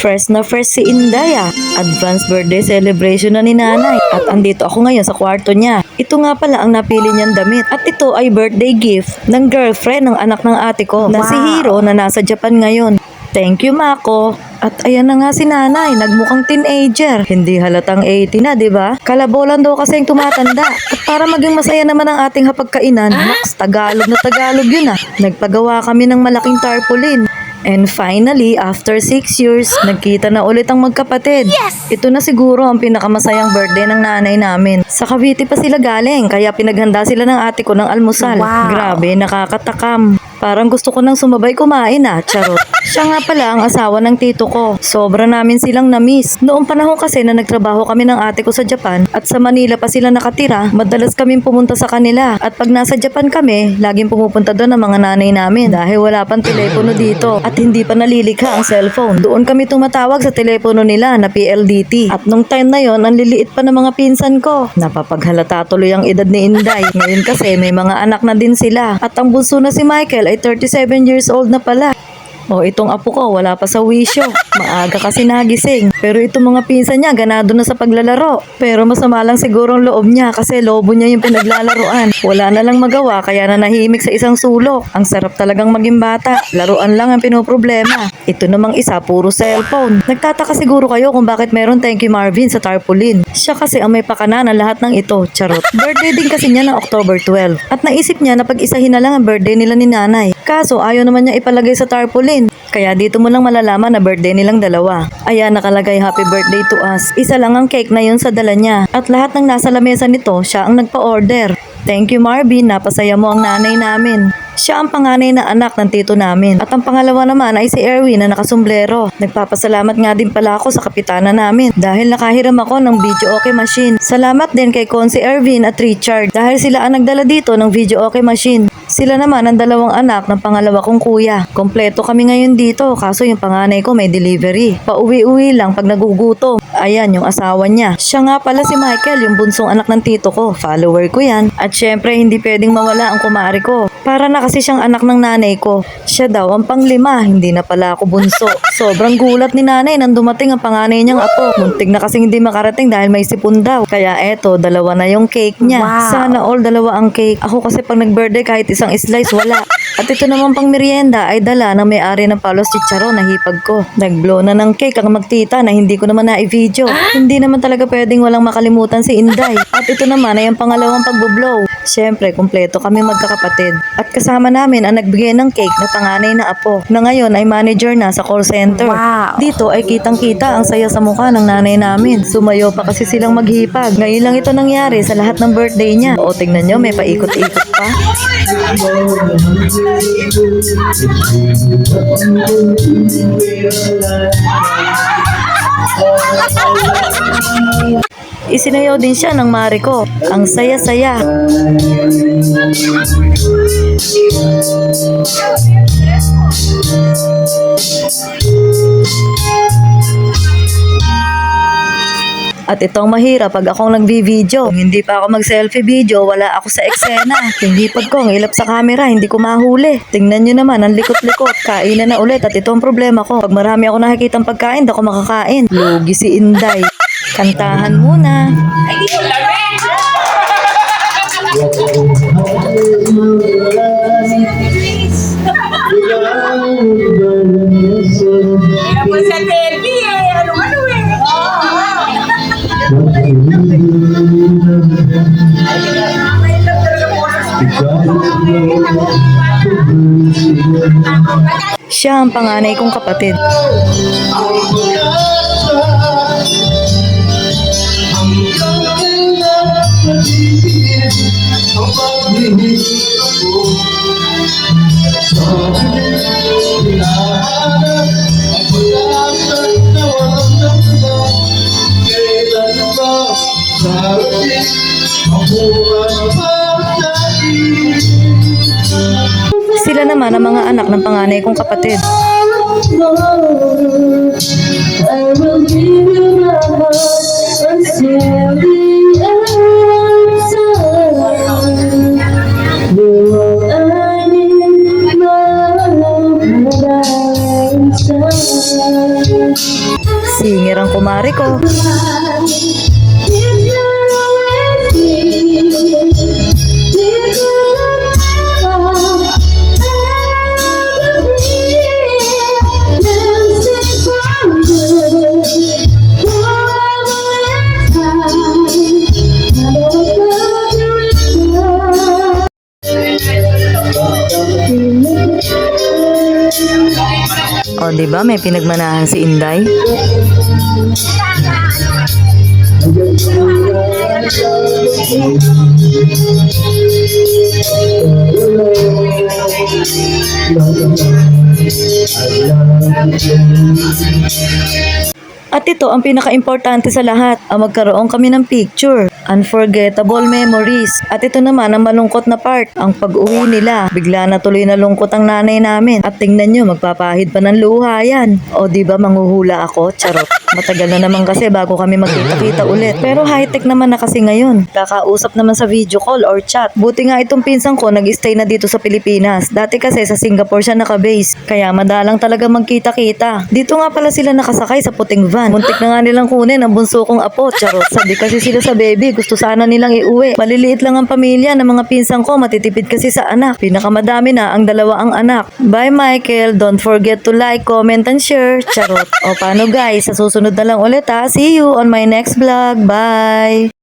Fresh na fresh si Inday ah. Advance birthday celebration na ni nanay. At andito ako ngayon sa kwarto niya. Ito nga pala ang napili niyang damit. At ito ay birthday gift ng girlfriend ng anak ng ate ko na si Hiro na nasa Japan ngayon. Thank you, Mako. At ayan na nga si nanay, nagmukhang teenager. Hindi halatang 80 na, di ba? Kalabolan daw kasi yung tumatanda. At para maging masaya naman ang ating hapagkainan, Max, Tagalog na Tagalog yun ah. Nagpagawa kami ng malaking tarpaulin. And finally, after 6 years, nagkita na ulit ang magkapatid. Yes! Ito na siguro ang pinakamasayang birthday ng nanay namin. Sa Cavite pa sila galing, kaya pinaghanda sila ng ate ko ng almusal. Wow! Grabe, nakakatakam. Parang gusto ko nang sumabay kumain ah, charot. Siya nga pala ang asawa ng tito ko. Sobra namin silang na-miss. Noong panahon kasi na nagtrabaho kami ng ate ko sa Japan at sa Manila pa sila nakatira, madalas kaming pumunta sa kanila. At pag nasa Japan kami, laging pumupunta doon ang mga nanay namin dahil wala pang telepono dito at hindi pa nalilikha ang cellphone. Doon kami tumatawag sa telepono nila na PLDT. At nung time na yon, ang liliit pa ng mga pinsan ko. Napapaghalata tuloy ang edad ni Inday. Ngayon kasi may mga anak na din sila. At ang bunso na si Michael ay 37 years old na pala. O itong apo ko wala pa sa wisyo. Maaga kasi nagising. Pero itong mga pinsan niya ganado na sa paglalaro. Pero masama lang siguro ang loob niya kasi lobo niya yung pinaglalaroan. Wala na lang magawa kaya nanahimik sa isang sulok. Ang sarap talagang maging bata. Laruan lang ang pinoproblema. Ito namang isa puro cellphone. Nagtataka siguro kayo kung bakit meron Thank You Marvin sa tarpaulin. Siya kasi ang may pakana ng lahat ng ito. Charot. Birthday din kasi niya ng October 12. At naisip niya na pag-isahin na lang ang birthday nila ni nanay. Kaso ayaw naman niya ipalagay sa tarpaulin. Kaya dito mo lang malalaman na birthday nilang dalawa. Ayan, nakalagay happy birthday to us. Isa lang ang cake na yun sa dala niya. At lahat ng nasa lamesa nito, siya ang nagpa-order. Thank you Marvin, napasaya mo ang nanay namin. Siya ang panganay na anak ng tito namin. At ang pangalawa naman ay si Erwin na nakasombrero. Nagpapasalamat nga din pala ako sa kapitana namin dahil nakahiram ako ng video okay machine. Salamat din kay Consi Erwin at Richard dahil sila ang nagdala dito ng video okay machine. Sila naman ang dalawang anak ng pangalawa kong kuya. Kompleto kami ngayon dito kaso yung panganay ko may delivery. Pauwi-uwi lang pag nagugutom. Ayan yung asawa niya. Siya nga pala si Michael, yung bunsong anak ng tito ko. Follower ko yan. At syempre hindi pwedeng mawala ang kumari ko. Para na kasi siyang anak ng nanay ko. Siya daw ang panglima, hindi na pala ako bunso. Sobrang gulat ni nanay nang dumating ang panganay niyang apo. Muntik na kasing hindi makarating dahil may sipon daw. Kaya eto, dalawa na yung cake niya. Wow. Sana all dalawa ang cake. Ako kasi pag nag-birthday kahit isang slice wala. At ito naman pang merienda ay dala ng may-ari ng Palos Chicharon na hipag ko. Nag-blow na ng cake ang magtita na hindi ko naman na-i-video. Hindi naman talaga pwedeng walang makalimutan si Inday. At ito naman ay ang pangalawang pagbo-blow. Siyempre, kumpleto kami magkakapatid. At kasama namin ang nagbigay ng cake na panganay na apo na ngayon ay manager na sa call center. Wow. Dito ay kitang-kita ang saya sa mukha ng nanay namin. Sumayo pa kasi silang maghipag. Ngayon lang ito nangyari sa lahat ng birthday niya. O tignan nyo, may paikot-ikot pa. Isinayaw din siya ng mare ko. Ang saya-saya. At itong mahirap pag akong nagbi-video. Kung hindi pa ako mag-selfie video, wala ako sa eksena. Yung hipag ko, ang ilap sa camera, hindi ko mahuli. Tingnan nyo naman, ang likot-likot. Kainan na ulit at ito ang problema ko. Pag marami ako nakikitang pagkain, di ako makakain. Lugi si Inday. Kantahan muna. Tapos sa selfie eh, ano-ano eh. Siya ang panganay kong kapatid. Sila naman ang mga anak ng panganay kong kapatid. I will give you my heart until the end. You I need my love and I Singer ang kumari ko. O, di ba may pinagmanahan si Inday? At ito ang pinaka-importante sa lahat, ang magkaroon kami ng picture. Unforgettable memories. At ito naman ang malungkot na part, ang pag-uwi nila. Bigla na tuloy na lungkot ang nanay namin. At tingnan nyo, magpapahid pa ng luha yan. O di ba manghuhula ako? Charot. Matagal na naman kasi bago kami magkita-kita ulit. Pero high-tech naman na kasi ngayon. Kakausap naman sa video call or chat. Buti nga itong pinsan ko nag-stay na dito sa Pilipinas. Dati kasi sa Singapore siya naka-base. Kaya madalang talaga magkita-kita. Dito nga pala sila nakasakay sa puting van. Muntik na nga nilang kunin ang bunso kong apo. Charot. Sabi kasi sila sa baby, gusto sana nilang iuwi. Maliliit lang ang pamilya ng mga pinsan ko, matitipid kasi sa anak. Pinakamadami na ang dalawa ang anak. Bye Michael, don't forget to like, comment, and share. Charot. O paano guys, sa susunod na lang ulit ha. See you on my next vlog. Bye!